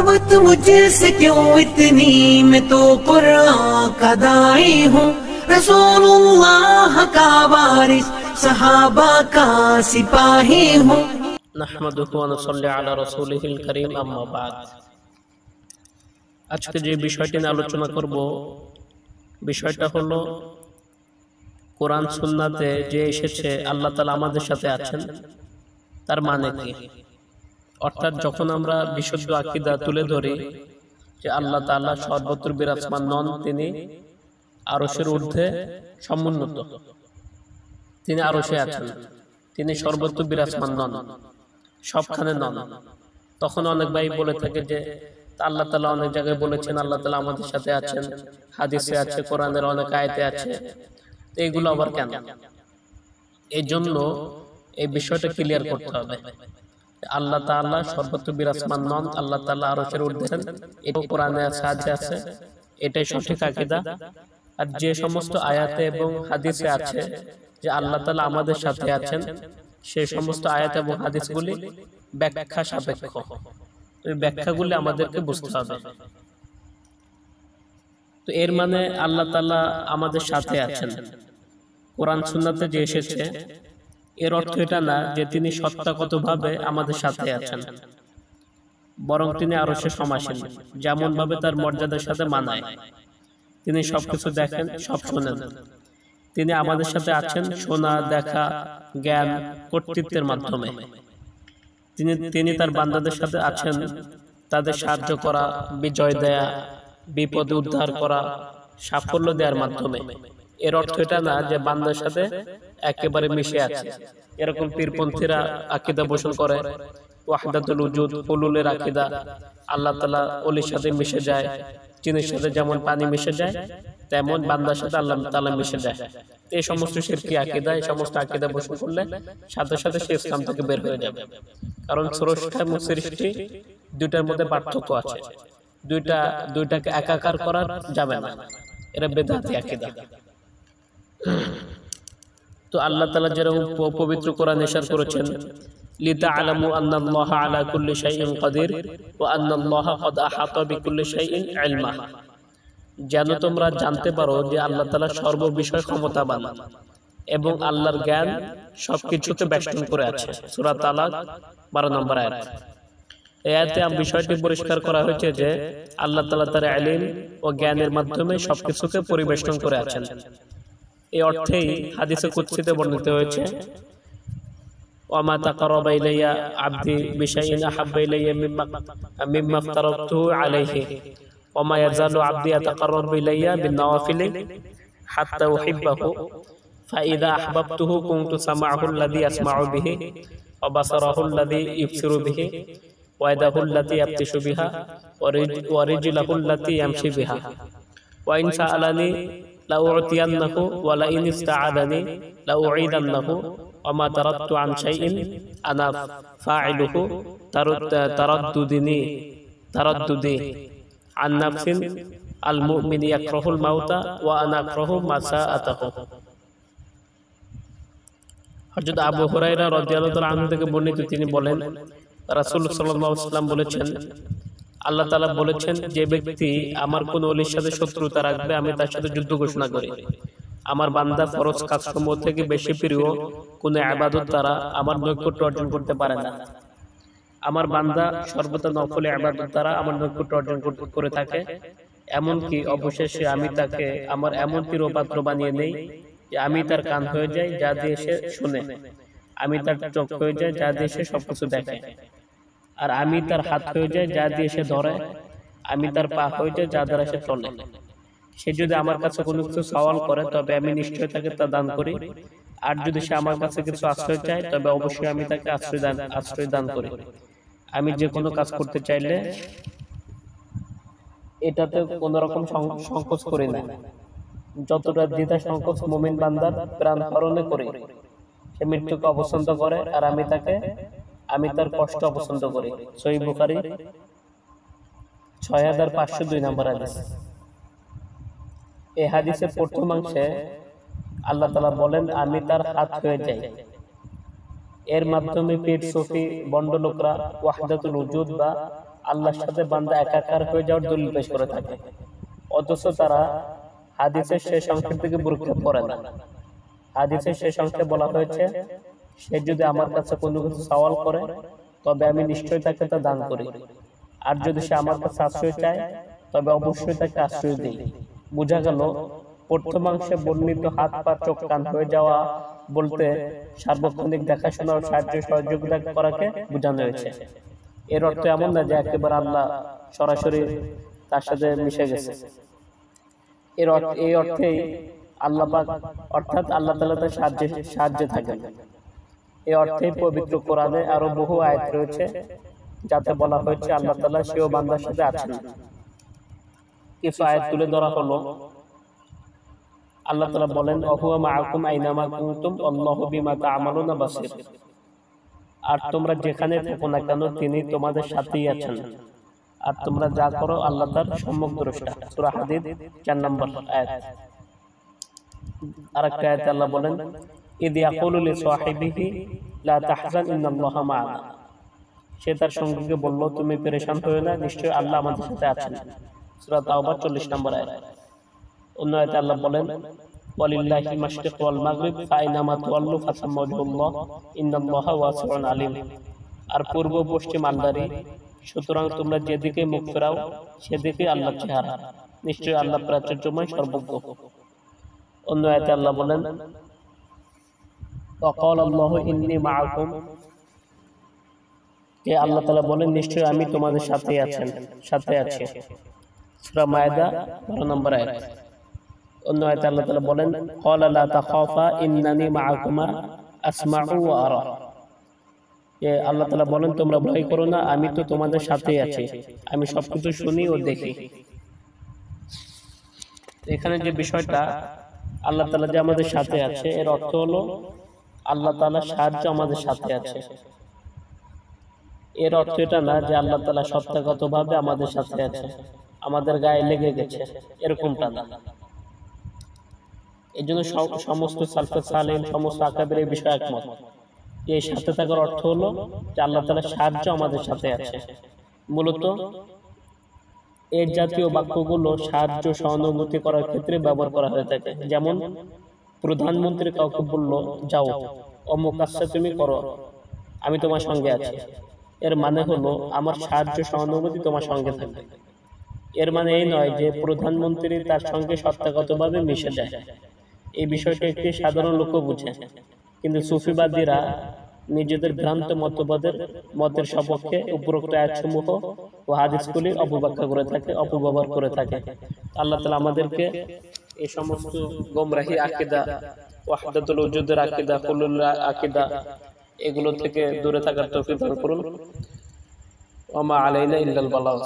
मोहब्बत मुझसे क्यों इतनी, मैं तो कुरान का दाई हूँ, रसूलुल्लाह का वारिस, सहाबा का सिपाही हूँ। নাহমাদুহু ওয়া নুসাল্লি আলা রাসূলিহিল কারীম, আম্মা বাদ। আজকে যে বিষয়টি নিয়ে আলোচনা করব, বিষয়টা হলো কোরআন সুন্নাতে যে এসেছে আল্লাহ তাআলা আমাদের সাথে আছেন, তার মানে কি? অর্থাৎ যখন আমরা বিশুদ্ধ আকীদা তুলে ধরি যে আল্লাহ তাআলা সর্বত্র বিরাজমান নন, তিনি আরশের ঊর্ধ্বে সমুন্নত, তিনি আরশে আছেন, তিনি সর্বত্র বিরাজমান নন, সবখানে নন। তখন অনেক ভাই বলে থাকে যে আল্লাহ তাআলা অনেক জায়গায় বলেছেন আল্লাহ তাআলা আমাদের সাথে আছেন, হাদিসে আছে, কোরআনের অনেক আয়াতে আছে, তো এগুলো আবার কেন? এই জন্য এই বিষয়টা ক্লিয়ার করতে হবে। আল্লাহ তাআলা সর্বত্র বিরাজমান নন, আল্লাহ তাআলা আরশের ঊর্ধ্বে আছেন, এটা কোরআনে আছে, এটাই সঠিক আকীদা। আর যে সমস্ত আয়াতে এবং হাদিসে আছে যে আল্লাহ তাআলা আমাদের সাথে আছেন, সেই সমস্ত আয়াত এবং হাদিসগুলি ব্যাখ্যা সাপেক্ষ, এই ব্যাখ্যাগুলি আমাদেরকে বুঝতে হবে। তো এর মানে আল্লাহ তাআলা আমাদের সাথে আছেন কোরআন সুন্নাতে যে এসেছে, এর অর্থ এটা না যে তিনি সত্তাগতভাবে আমাদের সাথে আছেন, বরং তিনি আরশে সমাসীন, যেমন ভাবে তার মর্যাদার সাথে মানায়। তিনি সবকিছু দেখেন, সব শোনেন। তিনি আমাদের সাথে আছেন শোনা, দেখা, জ্ঞান, কর্তৃত্বের মাধ্যমে। তিনি তার বান্দাদের সাথে আছেন তাদের সাহায্য করা, বিজয় দেয়া, বিপদে উদ্ধার করা, সাফল্য দেওয়ার মাধ্যমে। এর অর্থ এটা না যে বান্দার সাথে একেবারে মিশে আছে। এরকম পীরপন্থীরা আকীদা পোষণ করে ওয়াহদাতুল উজুদ, হুলুলের আকীদা, আল্লাহ তাআলা ওলির সাথে মিশে যায়, চিনির সাথে যেমন পানি মিশে যায়, তেমন বান্দার সাথে আল্লাহ তাআলা মিশে যায়। এই সমস্ত শিরকি আকীদা, এই সমস্ত আকীদা পোষণ করলে সাথে সাথে সে ইসলাম থেকে বের হয়ে যাবে। কারণ স্রষ্টা এবং সৃষ্টি দুইটার মধ্যে পার্থক্য আছে, দুইটাকে একাকার করা যাবে না, এরা বেদাতি আকীদা। তো আল্লাহ তাআলা যেরকম পবিত্র কোরআনে ইরশাদ করেছেন, লিতা'লামু আন্নাল্লাহা আলা কুল্লি শাইইন কাদির ওয়া আন্নাল্লাহা ক্বাদ আহাতা বিকুল্লি শাইইন ইলমা, যেন তোমরা জানতে পারো যে আল্লাহ তাআলা সর্ববিষয়ে ক্ষমতাবান এবং আল্লাহর জ্ঞান সবকিছুকে বেষ্টন করে আছে। সূরা তালাক 12 নম্বর আয়াত। এই আয়াতে বিষয়টি পরিষ্কার করা হয়েছে যে আল্লাহ তাআলা তার ইলম ও জ্ঞানের মাধ্যমে সবকিছুকে পরিবেষ্টন করে আছেন। এই অর্থেই হাদিসে কুদসিতে বর্ণিত হয়েছে, ওয়ামা তাকাররাবা ইলাইয়া আবদি বিশাইইন আহাব্বা ইলাইয়া মিম্মা ইফতারাতুহু আলাইহি ওয়ামা ইয়াজালু আবদি ইয়াতাকাররাবু ইলাইয়া বিন-নওয়াফিলি হাত্তা উহিব্বাহু ফাইযা আহবাবতুহু কুনতু সামা'আহু আল্লাযী ইয়াসমা'ু বিহি ওয়া বাসারাহু আল্লাযী ইবসিরু বিহি ওয়া ইয়াদাহু আল্লাতী ইয়াবতিশু বিহা ওয়া রিজলাহু আল্লাতী ইয়ামশি বিহা ওয়া ইন সাআলানি লাউ'তিয়ান্নাহু ওয়া লা ইন ইসতা'আযানি লাউ'ঈদান্নাহু ওয়া মা তারাদতু আন শাইইন আনা ফা'iলুহু তারাদ্দুদি আন নাফসিন আল মুমিন ইয়াকরাহুল মাউতা ওয়া আনা আকরাহু মাসাআতাহু। হযরত আবু হুরায়রা রাদিয়াল্লাহু তাআলা আনহু থেকে বর্ণিত, তিনি বলেন রাসূল সাল্লাল্লাহু আলাইহি ওয়াসাল্লাম বলেছেন, আল্লাহ তাআলা বলেছেন, যে ব্যক্তি আমার কোন ওলির সাথে শত্রুতা রাখবে আমি তার সাথে যুদ্ধ ঘোষণা করি। আমার বান্দা ফরজ কাজসমূহ থেকে বেশি প্রিয় কোন ইবাদত দ্বারা আমার নৈকট্য অর্জন করতে পারে না। আমার বান্দা সর্বদা নফল ইবাদত দ্বারা আমার নৈকট্য অর্জন করে থাকে, এমনকি অবশেষে আমি তাকে আমার এমন প্রিয় পাত্র বানিয়ে নেই যে আমি তার কান হয়ে যাই যা দিয়ে সে শুনে, আমি তার চোখ হয়ে যাই যা দিয়ে সে সবকিছু দেখে, আর আমি তার হাত হয়ে যাই যা দিয়ে সে ধরে, আমি তার পা হয়ে যাই যা দ্বারা সে চলে। সে যদি আমার কাছে কোনো কিছু সওয়াল করে তবে আমি নিশ্চয়ই তাকে তা দান করি, আর যদি সে আমার কাছে কিছু আশ্রয় চায় তবে অবশ্যই আমি তাকে আশ্রয় দান করি। আমি যে কোনো কাজ করতে চাইলে এটাতে কোনো রকম সংকোচ করি না, যতটা দ্বিধা সংকোচ মুমিন বান্দার প্রাণ হরণে করি। সে মৃত্যুকে অপছন্দ করে আর আমি তার কষ্ট অপছন্দ করি। সহিহ বুখারী 6502 নম্বর হাদিস। এই হাদিসের প্রথমাংশে আল্লাহ তাআলা বলেন, আমি তার হাত হয়ে যাই। এর মাধ্যমে পীর সুফি বন্ড লোকরা ওয়াহদাতুল উজুদ বা আল্লাহর সাথে বান্দা একাকার হয়ে যাওয়ার দলিল পেশ করে থাকে, অথচ তারা হাদিসের শেষ অংশের দিকে ভ্রুক্ষেপ করে না। হাদিসের শেষ অংশে বলা হয়েছে, সে যদি আমার কাছে কোনো কিছু সওয়াল করে তবে আমি নিশ্চয়ই তাকে তা দান করি, আর যদি সে আমার কাছে আশ্রয় চায় তবে অবশ্যই তাকে আশ্রয় দিই। বোঝা গেল প্রথমাংশে বর্ণিত হাত পা চোখ কান হয়ে যাওয়া বলতে সার্বক্ষণিক দেখাশোনা ও সাহায্য সহযোগিতা করাকে বোঝানো হয়েছে। এর অর্থ এমন না যে একেবারে আল্লাহ সরাসরি তার সাথে মিশে গেছে। এই অর্থেই আল্লাহ পাক অর্থাৎ আল্লাহ তাআলা তার সাহায্যে থাকেন। এই অর্থেই পবিত্র কোরআনে আরো বহু আয়াত রয়েছে যাতে বলা হয়েছে আল্লাহ তাআলা সেও বান্দার সাথে আছেন। কিছু আয়াত তুলে ধরা হলো। আল্লাহ তাআলা বলেন, ওহুয়া মাআকুম আইনামা কুনতুম আল্লাহু বিমা তা'মালুনা বাসীর। আর তোমরা যেখানে থাকো না কেন তিনি তোমাদের সাথেই আছেন, আর তোমরা যা করো আল্লাহ তার সম্যক দ্রষ্টা। সূরা হাদীদ 4 নম্বর আয়াত। আরেকটা আয়াতে আল্লাহ বলেন, ইদ ইয়াকুলু লিসাহিবিহি লা তাহজান ইন্নাল্লাহা মা'ানা। সে তার সঙ্গীকে বলল, তুমি পেরেশান হয়ো না, নিশ্চয়ই আল্লাহ আমাদের সাথে আছেন। সূরা তাওবা 40 নম্বর আয়াত। অন্য আয়াতে আল্লাহ বলেন, ওয়ালিল্লাহিল মাশরিক ওয়াল মাগরিব ফাইনামা তুওয়াল্লু ফাসাম্মা ওয়াজহুল্লাহ ইন্নাল্লাহা ওয়াসিউন আলিম। আর পূর্ব পশ্চিম আল্লাহরই, সুতরাং তোমরা যেদিকে মুখ ফেরাও সেদিকে আল্লাহর চেহারা, নিশ্চয়ই আল্লাহ প্রাচুর্যময় সর্বজ্ঞ। অন্য আয়াতে আল্লাহ বলেন, ওয়াকালা আল্লাহু ইন্নী মাআকুম। কে আল্লাহ তাআলা বলেন, নিশ্চয়ই আমি তোমাদের সাথে আছি। সূরা মায়েদা 12 নম্বর আয়াত। অন্য আয়াতে আল্লাহ তাআলা বলেন, ক্বালা লা তাখাফা ইন্নানী মাআকুমা আসমাউ ওয়া আরা। কে আল্লাহ তাআলা বলেন, তোমরা ভয় করো না, আমি তো তোমাদের সাথেই আছি, আমি সবকিছু শুনি ও দেখি। এখানে যে বিষয়টা আল্লাহ তাআলা যে আমাদের সাথে আছে, এর অর্থ হলো আল্লাহ তাআলার সাহায্য আমাদের সাথে আছে। এর অর্থ এটা না যে আল্লাহ তাআলা সত্তাগতভাবে আমাদের সাথে আছে, আমাদের গায়ে লেগে গেছে, এরকমটা না। এই জন্য সমস্ত সালফে সালেহিন, সমস্ত আকাবির এই বিষয়ে একমত। এই সাথে থাকার অর্থ হলো যে আল্লাহ তাআলার সাহায্য আমাদের সাথে আছে। মূলত এই জাতীয় বাক্যগুলো সাহায্য সহানুভূতি করার ক্ষেত্রে ব্যবহার করা হয়ে থাকে। যেমন প্রধানমন্ত্রী কাউকে বলল, যাও অমুক কাজটা তুমি করো, আমি তোমার সঙ্গে আছি। এর মানে হলো আমার সাহায্য সহানুভূতি তোমার সঙ্গে থাকবে। এর মানে এই নয় যে প্রধানমন্ত্রী তার সঙ্গে সত্তাগতভাবে মিশে যায়। এই বিষয়টা একটি সাধারণ লোকও বুঝে, কিন্তু সুফিবাদীরা নিজেদের ভ্রান্ত মতের সপক্ষে উপরোক্ত আয়াতসমূহ ও হাদিসগুলি অপব্যাখ্যা করে থাকে, অপব্যবহার করে থাকে। আল্লাহ তাআলা আমাদেরকে এই সমস্ত গোমরাহি আকীদা, ওয়াহদাতুল ওজুদের আকীদা, হুলুল আকীদা, এগুলো থেকে দূরে থাকার তৌফিক দান করুন। ওয়া মা আলাইনা ইল্লাল বালাগ।